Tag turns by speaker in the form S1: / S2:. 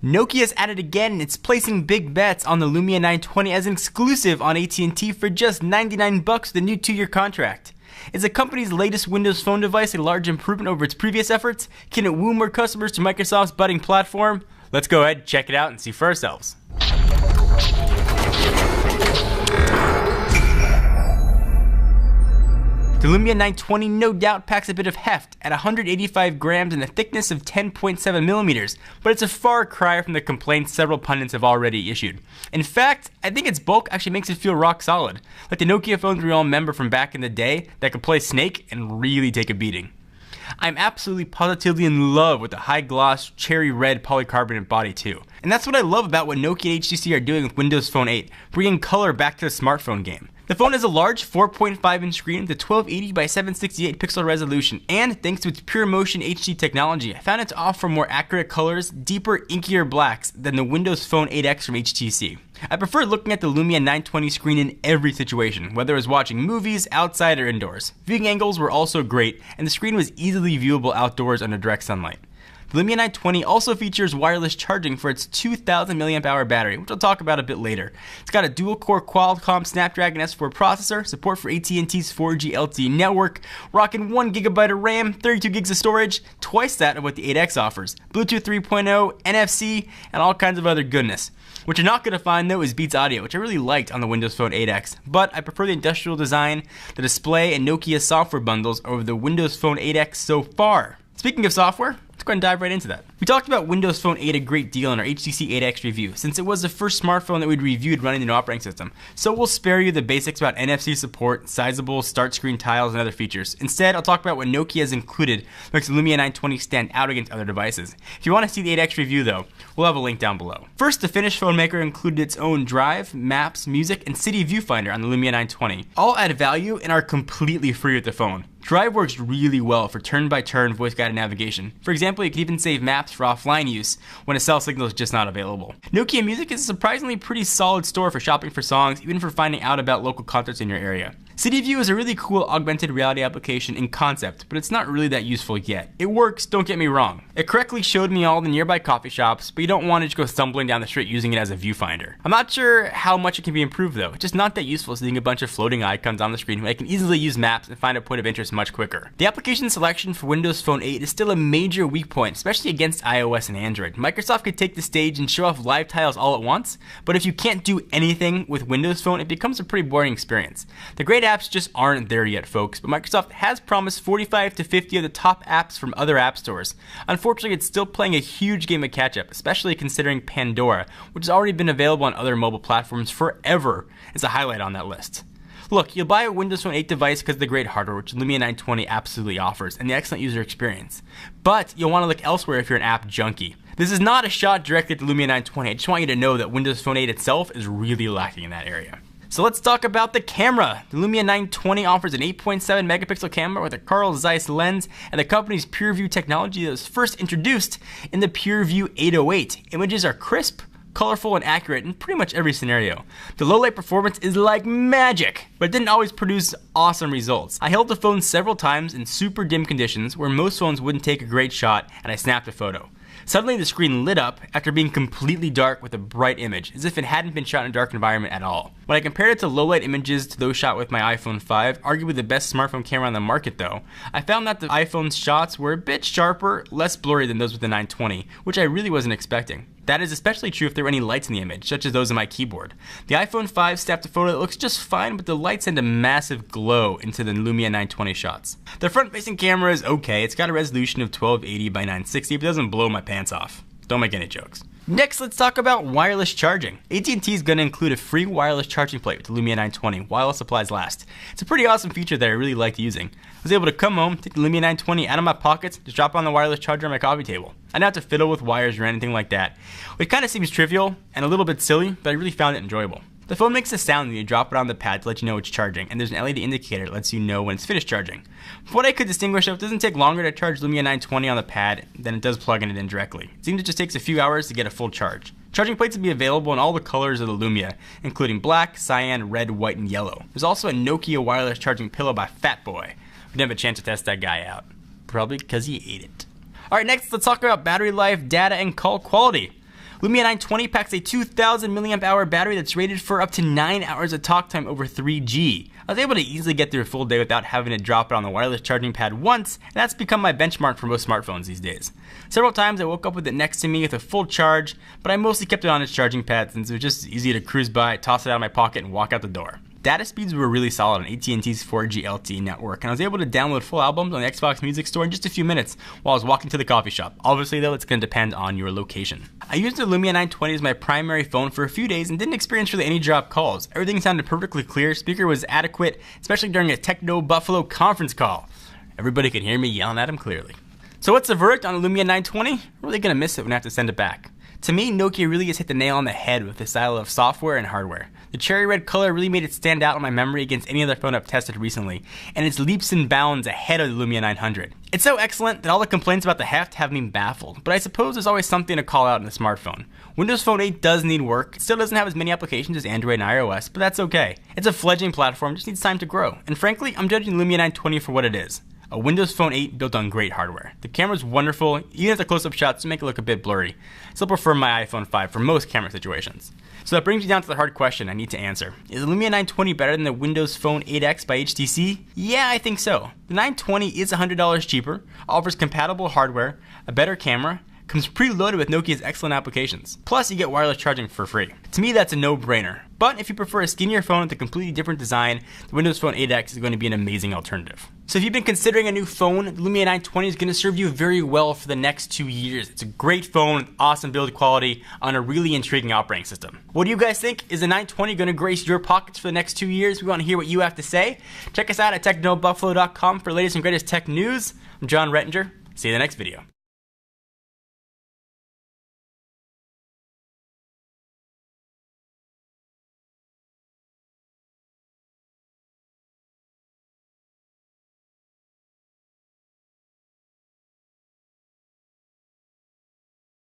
S1: Nokia's at it again, and it's placing big bets on the Lumia 920 as an exclusive on AT&T for just $99 with a new 2-year contract. Is the company's latest Windows Phone device a large improvement over its previous efforts? Can it woo more customers to Microsoft's budding platform? Let's go ahead, check it out, and see for ourselves. The Lumia 920 no doubt packs a bit of heft at 185 grams and a thickness of 10.7 millimeters, but it's a far cry from the complaints several pundits have already issued. In fact, I think its bulk actually makes it feel rock solid, like the Nokia phones we all remember from back in the day that could play Snake and really take a beating. I'm absolutely positively in love with the high gloss cherry red polycarbonate body too. And that's what I love about what Nokia and HTC are doing with Windows Phone 8, bringing color back to the smartphone game. The phone has a large 4.5-inch screen with a 1280 by 768 pixel resolution, and thanks to its Pure Motion HD technology, I found it to offer more accurate colors, deeper, inkier blacks than the Windows Phone 8X from HTC. I prefer looking at the Lumia 920 screen in every situation, whether it was watching movies, outside, or indoors. Viewing angles were also great, and the screen was easily viewable outdoors under direct sunlight. The Lumia 920 also features wireless charging for its 2000 mAh battery, which I'll talk about a bit later. It's got a dual-core Qualcomm Snapdragon S4 processor, support for AT&T's 4G LTE network, rocking 1GB of RAM, 32GB of storage, twice that of what the 8X offers, Bluetooth 3.0, NFC, and all kinds of other goodness. What you're not going to find though is Beats Audio, which I really liked on the Windows Phone 8X, but I prefer the industrial design, the display, and Nokia software bundles over the Windows Phone 8X so far. Speaking of software, let's go ahead and dive right into that. We talked about Windows Phone 8 a great deal in our HTC 8X review, since it was the first smartphone that we'd reviewed running the new operating system. So we'll spare you the basics about NFC support, sizable start screen tiles, and other features. Instead, I'll talk about what Nokia has included that makes the Lumia 920 stand out against other devices. If you want to see the 8X review though, we'll have a link down below. First, the Finnish phone maker included its own Drive, Maps, Music, and City Viewfinder on the Lumia 920. All add value and are completely free with the phone. Drive works really well for turn-by-turn voice-guided navigation. For example, you can even save maps for offline use when a cell signal is just not available. Nokia Music is a surprisingly pretty solid store for shopping for songs, even for finding out about local concerts in your area. City View is a really cool augmented reality application in concept, but it's not really that useful yet. It works, don't get me wrong. It correctly showed me all the nearby coffee shops, but you don't want to just go stumbling down the street using it as a viewfinder. I'm not sure how much it can be improved though. It's just not that useful seeing a bunch of floating icons on the screen when I can easily use maps and find a point of interest much quicker. The application selection for Windows Phone 8 is still a major weak point, especially against iOS and Android. Microsoft could take the stage and show off live tiles all at once, but if you can't do anything with Windows Phone, it becomes a pretty boring experience. The great apps just aren't there yet, folks, but Microsoft has promised 45 to 50 of the top apps from other app stores. Unfortunately, it's still playing a huge game of catch-up, especially considering Pandora, which has already been available on other mobile platforms forever, is a highlight on that list. Look, you'll buy a Windows Phone 8 device because of the great hardware, which Lumia 920 absolutely offers, and the excellent user experience. But you'll want to look elsewhere if you're an app junkie. This is not a shot directly at the Lumia 920, I just want you to know that Windows Phone 8 itself is really lacking in that area. So let's talk about the camera. The Lumia 920 offers an 8.7 megapixel camera with a Carl Zeiss lens and the company's PureView technology that was first introduced in the PureView 808. Images are crisp, colorful, and accurate in pretty much every scenario. The low light performance is like magic, but it didn't always produce awesome results. I held the phone several times in super dim conditions where most phones wouldn't take a great shot, and I snapped a photo. Suddenly the screen lit up after being completely dark with a bright image, as if it hadn't been shot in a dark environment at all. When I compared it to low light images to those shot with my iPhone 5, arguably the best smartphone camera on the market though, I found that the iPhone's shots were a bit sharper, less blurry than those with the 920, which I really wasn't expecting. That is especially true if there were any lights in the image, such as those on my keyboard. The iPhone 5 snapped a photo that looks just fine, but the lights send a massive glow into the Lumia 920 shots. The front-facing camera is okay. It's got a resolution of 1280 by 960, but it doesn't blow my pants off. Don't make any jokes. Next, let's talk about wireless charging. AT&T is going to include a free wireless charging plate with the Lumia 920 while supplies last. It's a pretty awesome feature that I really liked using. I was able to come home, take the Lumia 920 out of my pockets, just drop on the wireless charger on my coffee table. I didn't have to fiddle with wires or anything like that. It kind of seems trivial and a little bit silly, but I really found it enjoyable. The phone makes a sound when you drop it on the pad to let you know it's charging, and there's an LED indicator that lets you know when it's finished charging. From what I could distinguish, it doesn't take longer to charge Lumia 920 on the pad than it does plugging it in directly. It seems it just takes a few hours to get a full charge. Charging plates will be available in all the colors of the Lumia, including black, cyan, red, white, and yellow. There's also a Nokia wireless charging pillow by Fatboy. We didn't have a chance to test that guy out. Probably because he ate it. Alright, next let's talk about battery life, data, and call quality. Lumia 920 packs a 2000 mAh battery that's rated for up to 9 hours of talk time over 3G. I was able to easily get through a full day without having to drop it on the wireless charging pad once, and that's become my benchmark for most smartphones these days. Several times I woke up with it next to me with a full charge, but I mostly kept it on its charging pad since it was just easy to cruise by, toss it out of my pocket, and walk out the door. Data speeds were really solid on AT&T's 4G LTE network, and I was able to download full albums on the Xbox Music Store in just a few minutes while I was walking to the coffee shop. Obviously though, it's going to depend on your location. I used the Lumia 920 as my primary phone for a few days and didn't experience really any drop calls. Everything sounded perfectly clear, speaker was adequate, especially during a Techno Buffalo conference call. Everybody could hear me yelling at him clearly. So what's the verdict on the Lumia 920? I'm really going to miss it when I have to send it back. To me, Nokia really has hit the nail on the head with the style of software and hardware. The cherry red color really made it stand out on my memory against any other phone I've tested recently, and it's leaps and bounds ahead of the Lumia 900. It's so excellent that all the complaints about the heft have me baffled, but I suppose there's always something to call out in a smartphone. Windows Phone 8 does need work. It still doesn't have as many applications as Android and iOS, but that's okay. It's a fledgling platform, just needs time to grow. And frankly, I'm judging the Lumia 920 for what it is. A Windows Phone 8 built on great hardware. The camera's wonderful, even if the close-up shots make it look a bit blurry. Still prefer my iPhone 5 for most camera situations. So that brings me down to the hard question I need to answer. Is the Lumia 920 better than the Windows Phone 8X by HTC? Yeah, I think so. The 920 is $100 cheaper, offers compatible hardware, a better camera, comes preloaded with Nokia's excellent applications. Plus, you get wireless charging for free. To me, that's a no-brainer. But if you prefer a skinnier phone with a completely different design, the Windows Phone 8X is going to be an amazing alternative. So if you've been considering a new phone, the Lumia 920 is going to serve you very well for the next 2 years. It's a great phone with awesome build quality on a really intriguing operating system. What do you guys think? Is the 920 going to grace your pockets for the next 2 years? We want to hear what you have to say. Check us out at technobuffalo.com for the latest and greatest tech news. I'm John Rettinger. See you in the next video.